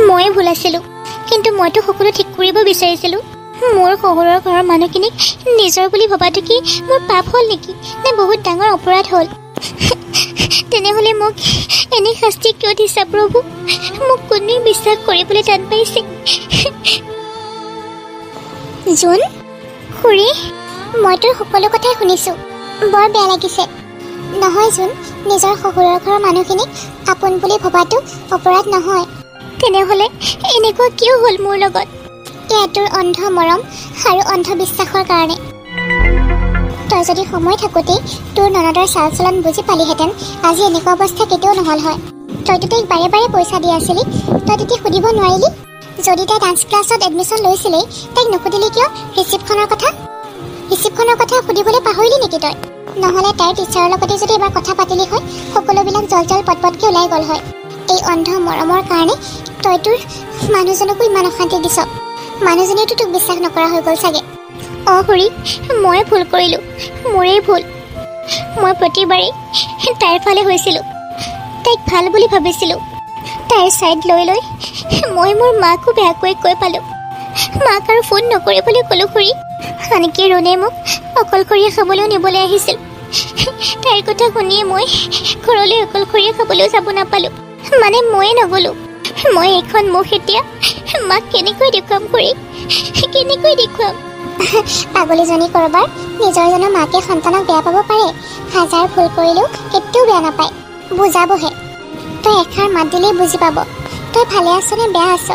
মই ভুল আছিলোঁ, কিন্তু মইতো সকলো ঠিক কৰিব বিচাৰিছিলোঁ। মোৰ শহুৰৰ ঘৰৰ মানুহখিনিক নিজৰ বুলি ভবাটো কি মোৰ পাপ হ'ল নেকি, নে বহুত ডাঙৰ অপৰাধ হ'ল? তেনেহ'লে মোক এনে শাস্তি কিয় দিছা প্ৰভু? মোক কোনোৱে বিশ্বাস কৰিবলৈ টান পাইছে। জোন, খুৰী, মই তোৰ সকলো কথাই শুনিছোঁ। বৰ বেয়া লাগিছে। নহয় জোন, নিজৰ শহুৰৰ ঘৰৰ মানুহখিনিক আপোন বুলি ভবাটো অপৰাধ নহয়। তেনেহ'লে এনেকুৱা কিয় হ'ল মোৰ লগত? এয়া তোৰ অন্ধ মৰম আৰু অন্ধবিশ্বাসৰ কাৰণে। তই যদি সময় থাকোঁতেই তোৰ ননদৰ চাল চলন বুজি পালিহেঁতেন, আজি এনেকুৱা অৱস্থা কেতিয়াও নহ'ল হয়। তইতো তাইক বাৰে বাৰে পইচা দি আছিলি, তই তেতিয়া সুধিব নোৱাৰিলি? যদি তাই ডান্স ক্লাছত এডমিশ্যন লৈছিলেই, তাইক নুসুধিলি কিয় ৰিচিপ্টখনৰ কথা? ৰিচিপ্টখনৰ কথা সুধিবলৈ পাহৰিলি নেকি তই? নহ'লে তাইৰ টিচাৰৰ লগতে যদি এবাৰ কথা পাতিলি হয়, সকলোবিলাক জল জল পটপটকৈ ওলাই গ'ল হয়। এই অন্ধ মৰমৰ কাৰণে তই তোৰ মানুহজনকো ইমান অশান্তি দিছ। মানুহজনেতো তোক বিশ্বাস নকৰা হৈ গ'ল চাগে। অঁ খুৰী, মই ভুল কৰিলোঁ, মোৰেই ভুল। মই প্ৰতিবাৰেই তাইৰ ফালে হৈছিলোঁ, তাইক ভাল বুলি ভাবিছিলোঁ। তাইৰ ছাইড লৈ লৈ মই মোৰ মাকো বেয়াকৈ কৈ পালোঁ। মাক আৰু ফোন নকৰিবলৈ ক'লোঁ খুৰী। আনকি ৰুণে মোক অকলশৰীয়া খাবলৈও নিবলৈ আহিছিল। তাইৰ কথা শুনিয়ে মই ঘৰলৈ অকলশৰীয়া খাবলৈও যাব নাপালোঁ। মানে ময়ে নগ'লোঁ। মই এইখন মুখ এতিয়া মাক কেনেকৈ দেখুৱাম খুৰী, কেনেকৈ দেখুৱাম? পাগলীজনী কৰবাৰ নিজৰজনৰ মাকে সন্তানক বেয়া পাব পাৰে। হাজাৰ ভুল কৰিলেও কেতিয়াও বেয়া নাপায়, বুজাবহে। তই এষাৰ মাত দিলেই বুজি পাব তই ভালে আছ নে বেয়া আছ।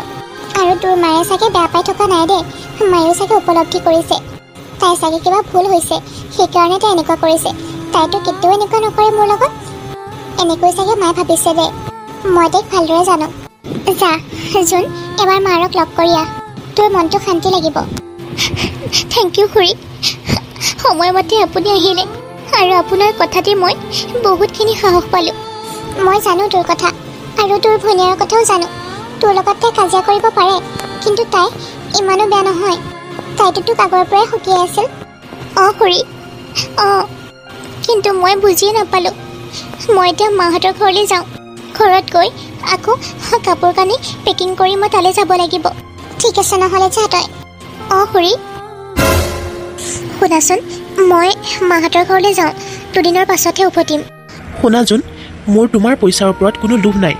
আৰু তোৰ মায়ে চাগে বেয়া পাই থকা নাই দেই, মায়েও চাগে উপলব্ধি কৰিছে তাই চাগে কিবা ভুল হৈছে, সেইকাৰণে তাই এনেকুৱা কৰিছে। তাইতো কেতিয়াও এনেকুৱা নকৰে মোৰ লগত। এনেকৈ চাগে মায়ে ভাবিছে দে, মই তাইক ভালদৰে জানো। যা জোন, এবাৰ মাৰক লগ কৰি আহ, তোৰ মনটো শান্তি লাগিব। থেংক ইউ খুৰী, সময়মতে আপুনি আহিলে আৰু আপোনাৰ কথাতে মই বহুতখিনি সাহস পালোঁ। মই জানো তোৰ কথা আৰু তোৰ ভনীয়াৰ কথাও জানো। তোৰ লগত তাই কাজিয়া কৰিব পাৰে, কিন্তু তাই ইমানো বেয়া নহয়। তাইতো তোক আগৰ পৰাই সকিয়াই আছিল। অঁ খুৰী, অঁ, কিন্তু মই বুজিয়ে নাপালোঁ। মই এতিয়া মাহঁতৰ ঘৰলৈ যাওঁ। ঘৰত গৈ আকৌ কাপোৰ কানি পেকিং কৰি মই তালৈ যাব লাগিব। ঠিক আছে নহ'লে যা তই। অঁ খুৰী, শুনাচোন, মই মাহঁতৰ ঘৰলৈ যাওঁ, দুদিনৰ পাছতহে উভতিম। শুনাচোন, মোৰ তোমাৰ পইচাৰ ওপৰত কোনো লোভ নাই।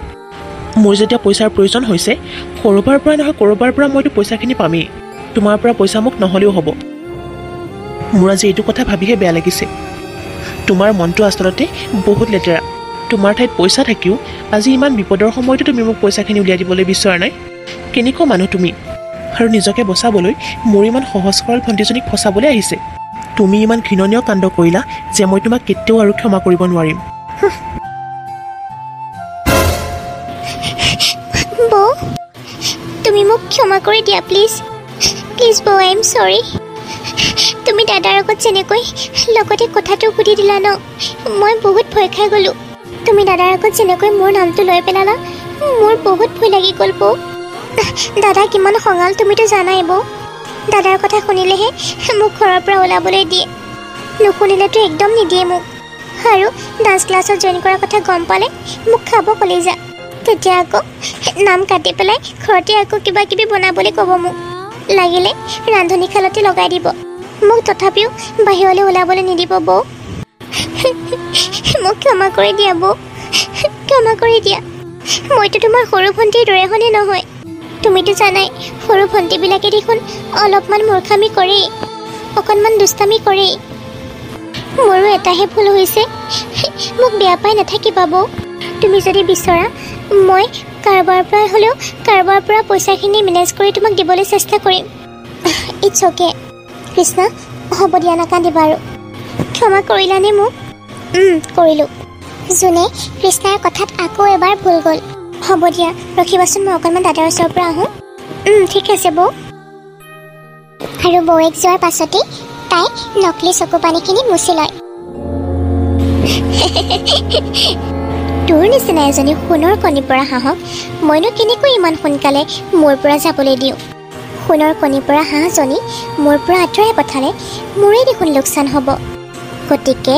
মোৰ যেতিয়া পইচাৰ প্ৰয়োজন হৈছে, ক'ৰবাৰ পৰা নহয় ক'ৰবাৰ পৰা মইতো পইচাখিনি পামেই। তোমাৰ পৰা পইচা মোক নহ'লেও হ'ব। মোৰ আজি এইটো কথা ভাবিহে বেয়া লাগিছে। তোমাৰ মনটো আচলতে বহুত লেতেৰা। তোমাৰ ঠাইত পইচা থাকিও আজি ইমান বিপদৰ সময়তো তুমি মোক পইচাখিনি উলিয়াই দিবলৈ বিচৰা নাই। কেনেকুৱা মানুহ তুমি? আৰু নিজকে বচাবলৈ মোৰ ইমান সহজ সৰল ভণ্টিজনীক ফচাবলৈ আহিছে। তুমি ইমান ঘৃণনীয় কাণ্ড কৰিলা যে মই তোমাক কেতিয়াও আৰু ক্ষমা কৰিব নোৱাৰিম। বৌ, তুমি মোক ক্ষমা কৰি দিয়া প্লিজ। প্লিজ বৌ, আই এম চৰি। তুমি দাদাৰ আগত যেনেকৈ লগতে কথাটো সুধি দিলা ন, মই বহুত ভয় খাই গ'লোঁ। তুমি দাদাৰ আগত যেনেকৈ মোৰ নামটো লৈ পেলালা, মোৰ বহুত ভয় লাগি গ'ল বৌ। দাদা কিমান খঙাল তুমিতো জানাই বৌ। দাদাৰ কথা শুনিলেহে মোক ঘৰৰ পৰা ওলাবলৈ দিয়ে, নুশুনিলেতো একদম নিদিয়ে মোক। আৰু ডান্স ক্লাছত জইন কৰাৰ কথা গম পালে মোক খাব কলিজা। তেতিয়া আকৌ নাম কাটি পেলাই ঘৰতে আকৌ কিবা কিবি বনাবলৈ ক'ব মোক। লাগিলে ৰান্ধনীশালতে লগাই দিব মোক, তথাপিও বাহিৰলৈ ওলাবলৈ নিদিব বৌ। মোক ক্ষমা কৰি দিয়া বৌ, ক্ষমা কৰি দিয়া। মইতো তোমাৰ সৰু ভণ্টিৰ দৰেখনে নহয়। তুমিতো জানাই সৰু ভণ্টিবিলাকে দেখোন অলপমান মূৰ্খামি কৰেই, অকণমান দুষ্টামি কৰেই। মোৰো এটাহে ভুল হৈছে, মোক বেয়া পাই নাথাকিবা বৌ। তুমি যদি বিচৰা মই কাৰোবাৰ পৰা হ'লেও কাৰোবাৰ পৰা পইচাখিনি মেনেজ কৰি তোমাক দিবলৈ চেষ্টা কৰিম। ইটছ অ'কে কৃষ্ণা, হ'ব দিয়া, নাকান্দিবা আৰু। ক্ষমা কৰিলানে মোক? কৰিলোঁ। যোনে কৃষ্ণাৰ কথাত আকৌ এবাৰ ভুল গ'ল। হ'ব দিয়া, ৰখিবাচোন, মই অকণমান দাদাৰ ওচৰৰ পৰা আহোঁ। ঠিক আছে বৌ। আৰু বৌৱেক যোৱাৰ পাছতেই তাই নকলি চকু পানীখিনি মুচি লয়। তোৰ নিচিনা এজনী সোণৰ কণীৰ পৰা হাঁহক মইনো কেনেকৈ ইমান সোনকালে মোৰ পৰা যাবলৈ দিওঁ? সোণৰ কণীৰ পৰা হাঁহজনী মোৰ পৰা আঁতৰাই পঠালে মোৰেই দেখোন লোকচান হ'ব। গতিকে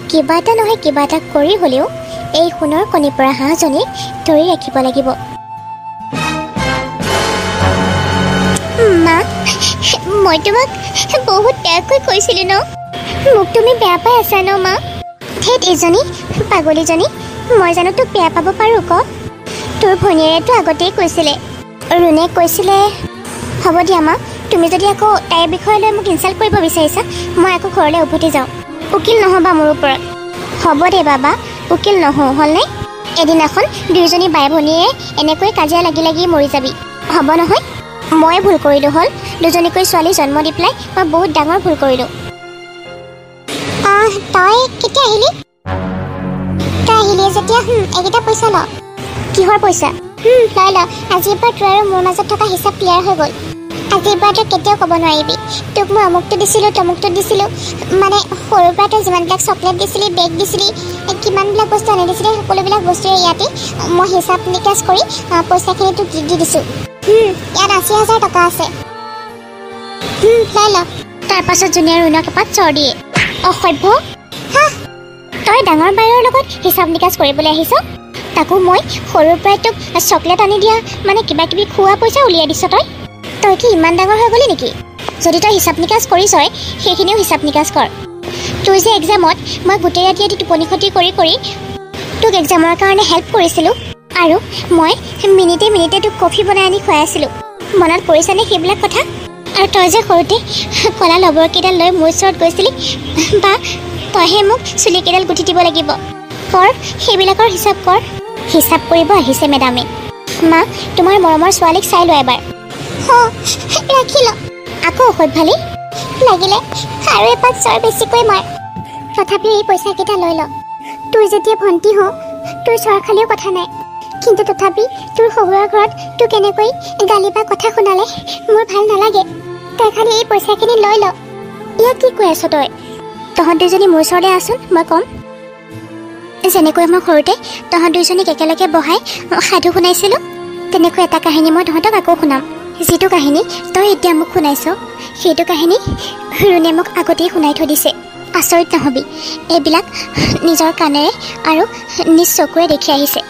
কিবা এটা নহয় কিবা এটা কৰি হ'লেও এই সোণৰ কণীৰ পৰা হাঁহজনীক ধৰি ৰাখিব লাগিব। মা মই তোমাক বহুত বেয়াকৈ কৈছিলোঁ ন মোক তুমি বেয়া পাই আছা ন মা ধেত এজনী পাগলীজনী মই জানো তোক বেয়া পাব পাৰোঁ ক তোৰ ভনীয়েৰেতো আগতেই কৈছিলে ৰুণে কৈছিলে হ'ব দিয়া মা তুমি যদি আকৌ তাইৰ বিষয়ে লৈ মোক ইনচাল্ট কৰিব বিচাৰিছা মই আকৌ ঘৰলৈ উভতি যাওঁ উকিল নহ'বা মোৰ ওপৰত হ'ব দে বাবা উকিল নহওঁ হ'লনে এদিনাখন দুয়োজনী বাই ভনীয়ে এনেকৈ কাজিয়া লাগি লাগি মৰি যাবি হ'ব নহয় মই ভুল কৰিলোঁ হ'ল দুজনীকৈ ছোৱালী জন্ম দি পেলাই মই বহুত ডাঙৰ ভুল কৰিলোঁ তই কেতিয়া আহিলি তই আহিলি যেতিয়া এইকেইটা পইচা ল কিহৰ পইচা লৈ ল আজিৰ পৰা তোৰ আৰু মোৰ মাজত থকা হিচাপ ক্লিয়াৰ হৈ গ'ল আজিৰ পৰা তই কেতিয়াও ক'ব নোৱাৰিবি তোক মই অমুকটো দিছিলোঁ তমুকটো দিছিলোঁ মানে সৰুৰ পৰা তই যিমানবিলাক চকলেট দিছিলি বেগ দিছিলি কিমানবিলাক বস্তু আনি দিছিলি সকলোবিলাক বস্তুৰে ইয়াতে মই হিচাপ নিকাচ কৰি পইচাখিনি তোক দি দিছোঁ ইয়াত 80,000 টকা আছে লৈ ল তাৰপাছত জুনিয়ে ৰুণক এপাত চৰ দিয়ে অসভ্য হা তই ডাঙৰ বাইৰৰ লগত হিচাপ নিকাচ কৰিবলৈ আহিছ তাকো মই সৰুৰ পৰাই তোক চকলেট আনি দিয়া মানে কিবা কিবি খোৱা পইচা উলিয়াই দিছ তই কি ইমান ডাঙৰ হৈ গ'লি নেকি যদি তই হিচাপ নিকাচ কৰিছই সেইখিনিও হিচাপ নিকাচ কৰ তোৰ যে এক্সামত মই গোটেই ৰাতি টোপনি ক্ষতি কৰি কৰি তোক এক্সামৰ কাৰণে হেল্প কৰিছিলোঁ আৰু মই মিনিটে মিনিটে তোক কফি বনাই আনি খুৱাই আছিলোঁ মনত পৰিছেনে সেইবিলাক কথা আৰু তই যে সৰুতে কলা লবৰকেইডাল লৈ মোৰ ওচৰত গৈছিলি বা তইহে মোক চুলিকেইডাল গুঠি দিব লাগিব কৰ সেইবিলাকৰ হিচাপ কৰ হিচাপ কৰিব আহিছে মেডামে মা তোমাৰ মৰমৰ ছোৱালীক চাই লোৱা এবাৰ ৰাখি ল আকৌ অসভ্যালি লাগিলে আৰু এপাত চৰ বেছিকৈ মাৰ তথাপিও এই পইচাকেইটা লৈ ল তোৰ যেতিয়া ভণ্টি হওঁ তোৰ চৰ খালেও কথা নাই কিন্তু তথাপি তোৰ শহুৰৰ ঘৰত তোক এনেকৈ গালি বা কথা শুনালে মোৰ ভাল নালাগে তই খালি এই পইচাখিনি লৈ ল ইয়াক কি কৈ আছ তহঁত দুজনী মোৰ ওচৰতে আছোন মই ক'ম যেনেকৈ মই সৰুতে তহঁত দুইজনীক একেলগে বহাই সাধু শুনাইছিলোঁ তেনেকৈ এটা কাহিনী মই তহঁতক আকৌ শুনাম যিটো কাহিনী তই এতিয়া মোক শুনাইছ সেইটো কাহিনী ৰুণে মোক আগতেই শুনাই থৈ দিছে আচৰিত নহবি এইবিলাক নিজৰ কাণেৰে আৰু নিজ চকুৰে দেখি আহিছে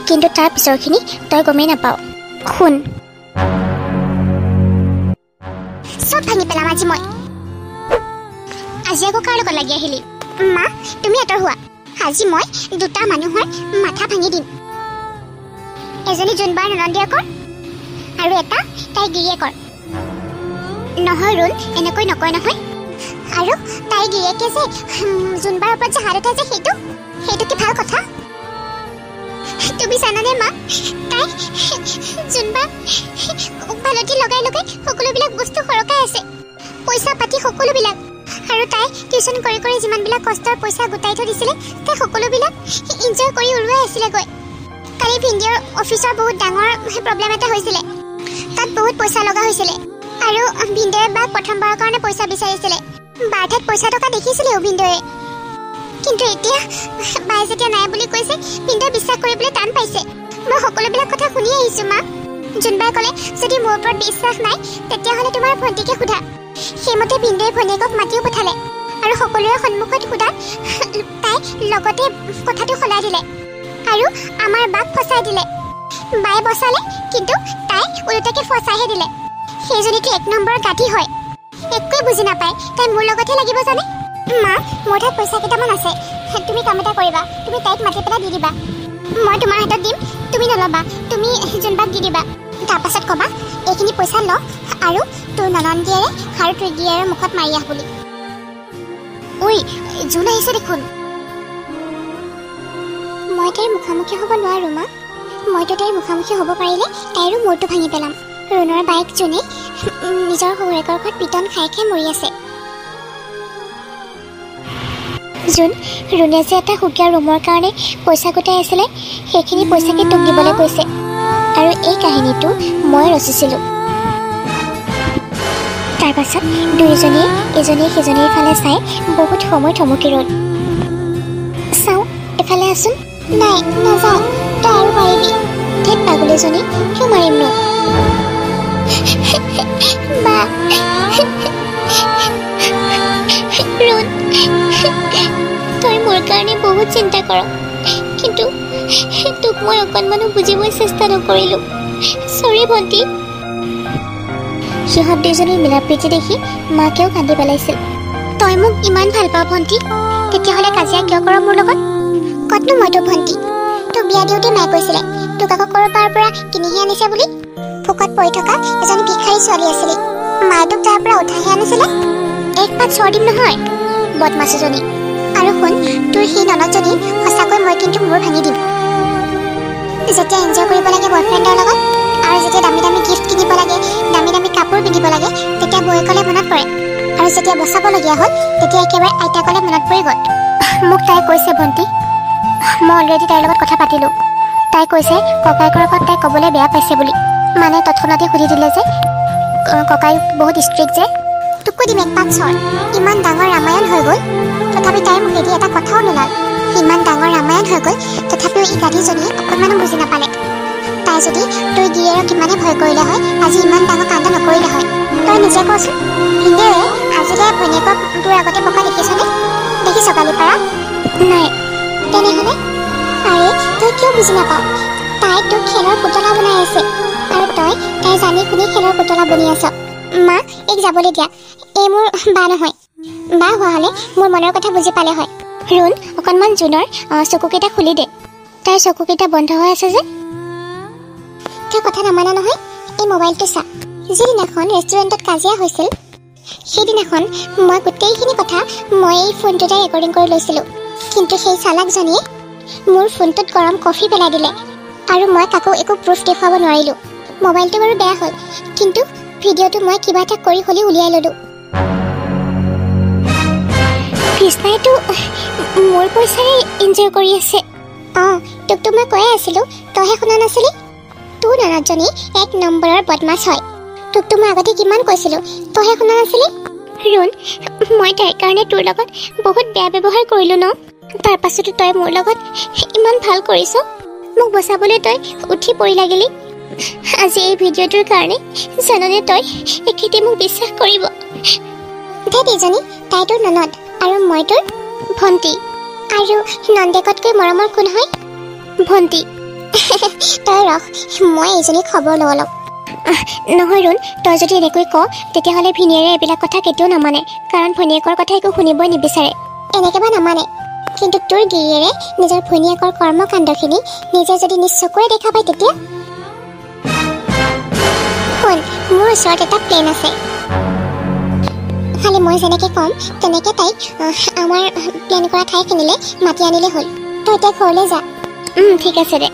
কিন্তু তাৰ পিছৰখিনি তই গমেই নাপাৱ শুন চব ভাঙি পেলাম আজি মই আজি আকৌ কাৰ লগত লাগি আহিলি মা তুমি আঁতৰ হোৱা আজি মই দুটা মানুহৰ মাথা ভাঙি দিম এজনী জোনবাৰ ননন্দীয়েকৰ আৰু এটা তাই গিৰিয়েকৰ নহয় ৰুণ এনেকৈ নকয় নহয় আৰু তাই গিৰিয়েকে যে জোনবাৰ ওপৰত যে হাত উঠাই যে সেইটো কি ভাল কথা তুমি জানানে মা তাই জোনবাৰ ভালতি লগাই লগাই সকলোবিলাক বস্তু সৰকাই আছে পইচা পাতি সকলোবিলাক আৰু তাই টিউচন কৰি কৰি যিমানবিলাক কষ্টৰ পইচা গোটাই থৈ দিছিলে তাই সকলোবিলাক এনজয় কৰি উৰুৱাই আছিলেগৈ কালি ভিন্দিৰ অফিচৰ বহুত ডাঙৰ প্ৰব্লেম এটা হৈছিলে তাত বহুত পইচা লগা হৈছিলে আৰু ভিন্দিয়ে বাক প্ৰথমবাৰৰ কাৰণে পইচা বিচাৰিছিলে বাৰ ঠাইত পইচা টকা দেখিছিলে ভিন্দিয়ে কিন্তু এতিয়া বাই যেতিয়া নাই বুলি কৈছে ভিন্দিয়ে বিশ্বাস কৰিবলৈ টান পাইছে মই সকলোবিলাক কথা শুনি আহিছোঁ মা জোনবাই ক'লে যদি মোৰ ওপৰত বিশ্বাস নাই তেতিয়াহ'লে তোমাৰ ভণ্টিকে সোধা সেইমতে ভিন্দিয়ে ভনীয়েকক মাতিও পঠালে আৰু সকলোৰে সন্মুখত সোধাত তাই লগতে কথাটো সলাই দিলে আৰু আমাৰ বাক ফচাই দিলে বাই বচালে কিন্তু তাই ওলোটাকে ফচাইহে দিলে সেইজনীটো 1 নম্বৰ গাঠি হয় একোৱে বুজি নাপায় তাই মোৰ লগতহে লাগিব জানে মা মোৰ তাত পইচা কেইটামান আছে তুমি কাম এটা কৰিবা তুমি তাইক মাতি পেলাই দি দিবা মই তোমাৰ হাতত দিম তুমি নল'বা তুমি জোনবাক দি দিবা তাৰপাছত ক'বা এইখিনি পইচা ল আৰু তোৰ ননন্দীয়েৰে আৰু তোৰ গিৰিয়েৰৰ মুখত মাৰি আহ বুলি ঐ জোন আহিছে দেখোন মই তাইৰ মুখামুখি হ'ব নোৱাৰোঁ মা মইতো তাইৰ মুখামুখি হ'ব পাৰিলে তাইৰো মূৰটো ভাঙি পেলাম ৰুণৰ বাইক জোনে নিজৰ শহুৰেকৰ ঘৰত পিটন খাই খাই মৰি আছে জোন ৰুণে যে এটা সুকীয়া ৰুমৰ কাৰণে পইচা গোটাই আছিলে সেইখিনি পইচাকে তোক দিবলৈ কৈছে আৰু এই কাহিনীটো মই ৰচিছিলোঁ তাৰপাছত দুয়োজনীয়ে ইজনীয়ে সিজনীৰ ফালে চাই বহুত সময় থমকি ৰ'ল চাওঁ এফালে আছোন নাই নাযাওঁ তই আৰু পাৰিবি ধেত পাগলীজনী কিয় মাৰিমনো বা ৰুণ তই মোৰ কাৰণে বহুত চিন্তা কৰ কিন্তু তোক মই অকণমানো বুজিবই চেষ্টা নকৰিলোঁ চৰি ভণ্টি সিহঁত দুজনীৰ মিলাপ্ৰীতি দেখি মাকেও কান্দি পেলাইছিল। তই মোক ইমান ভাল পাওঁ ভণ্টি, তেতিয়াহ'লে কাজিয়া কিয় কৰ মোৰ লগত? কতনো মই তোৰ ভণ্টি? তোক বিয়া দিওঁতে মায়ে কৈছিলে তোক আকৌ ক'ৰবাৰ পৰা কিনিহে আনিছে বুলি। ভোকত পৰি থকা এজনী ভিক্ষাৰী ছোৱালী আছিলি, মায়ে তোক তাৰ পৰা উঠাইহে আনিছিলে। এক পাত চৰ দিম নহয় বদমাছ এজনী। আৰু শুন, তোৰ সেই ননদজনী সঁচাকৈ মই কিন্তু মূৰ ভাঙি দিম। যেতিয়া এনজয় কৰিব লাগে বয়ফ্ৰেণ্ডৰ লগত আৰু যেতিয়া দামী দামী গিফ্ট কিনিব লাগে, দামী দামী কাপোৰ পিন্ধিব লাগে, তেতিয়া বৌয়েকলে মনত পৰে। আৰু যেতিয়া বচাবলগীয়া হ'ল তেতিয়া একেবাৰে আইতাকলে মনত পৰি গ'ল। মোক তাই কৈছে ভণ্টি, মই অলৰেডি তাইৰ লগত কথা পাতিলোঁ। তাই কৈছে ককায়েকৰ আগত তাই ক'বলৈ বেয়া পাইছে বুলি। মানে তৎক্ষণাতে সুধি দিলে যে ককাই বহুত ষ্ট্ৰিক্ট যে। তোকো দিম এক পাত চৰ। ইমান ডাঙৰ ৰামায়ণ হৈ গ'ল তথাপি তাইৰ মুখেদি এটা কথাও নোলাল। ইমান ডাঙৰ ৰামায়ণ হৈ গ'ল তথাপিও এই গাধীজনীয়ে অকণমানো বুজি নাপালে। তাই যদি তোৰ গিৰিয়েৰক ইমানে ভয় কৰিলে হয় আজি ইমান ডাঙৰ কাণ্ড নকৰিলে হয়। তই নিজে কচোন, ভিনদেউৱে আজিলৈ ভৈনীয়েকক তোৰ আগতে বকা দেখিছনে? দেখিছ কালি পাৰা? নাই। তেনেহ'লে আৰে তই কিয় বুজি নাপাৱ? তাই তোক খেলৰ পুতলা বনাই আছে আৰু তই তাই জানি শুনি খেলৰ পুতলা বনি আছ। মা, এইক যাবলৈ দিয়া। এই মোৰ বা নহয়। বা হোৱা হ'লে মোৰ মনৰ কথা বুজি পালে হয়। ৰুণ, অকণমান জোনৰ চকুকেইটা খুলি দে। তাইৰ চকুকেইটা বন্ধ হৈ আছে যে। তই কথা নামানা নহয়। এই মোবাইলটো চা। যিদিনাখন ৰেষ্টুৰেণ্টত কাজিয়া হৈছিল সেইদিনাখন মই গোটেইখিনি কথা মই এই ফোনটোতে ৰেকৰ্ডিং কৰি লৈছিলোঁ। কিন্তু সেই চালাকজনীয়ে মোৰ ফোনটোত গৰম কফি পেলাই দিলে আৰু মই কাকো একো প্ৰুফ দেখুৱাব নোৱাৰিলোঁ। মোবাইলটো বাৰু বেয়া হ'ল, কিন্তু ভিডিঅ'টো মই কিবা এটা কৰি হ'লেও উলিয়াই ল'লোঁ। কৃষ্ণাইতো মোৰ পইচাৰে এনজয় কৰি আছে। অঁ, তোকতো মই কৈয়ে আছিলোঁ, তইহে শুনা নাছিলি? তোৰ ননদজনী এক নম্বৰৰ বদমাছ হয়। তোকতো মই আগতে কিমান কৈছিলোঁ, তইহে শুনা নাছিলি? ৰুণ, মই তাইৰ কাৰণে তোৰ লগত বহুত বেয়া ব্যৱহাৰ কৰিলোঁ ন। তাৰ পাছতো তই মোৰ লগত ইমান ভাল কৰিছ। মোক বচাবলৈ তই উঠি পৰি লাগিলি। আজি এই ভিডিঅ'টোৰ কাৰণে জাননে তই এখেতে মোক বিশ্বাস কৰিব। ধেত ইজনী, তাই তোৰ ননদ আৰু মই তোৰ ভণ্টি। আৰু নন্দেকতকৈ মৰমৰ কোন হয়? ভণ্টি। তই ৰখ, মই এইজনীক খবৰ ল'ব লওঁ। নহয় ৰুণ, তই যদি এনেকৈ ক তেতিয়াহ'লে ভিনীয়েৰে এইবিলাক কথা কেতিয়াও নামানে, কাৰণ ভনীয়েকৰ কথা একো শুনিবই নিবিচাৰে। এনেকৈ বা নামানে, কিন্তু তোৰ গিৰিয়েৰে নিজৰ ভনীয়েকৰ কৰ্মকাণ্ডখিনি নিজে যদি নিজ চকুৰে দেখা পায় তেতিয়া? শুন, মোৰ ওচৰত এটা প্লেন আছে। খালি মই যেনেকৈ ক'ম তেনেকৈ তাইক আমাৰ প্লেন কৰা ঠাইখিনিলৈ মাতি আনিলে হ'ল। তই এতিয়া ঘৰলৈ যা। ঠিক আছে দে।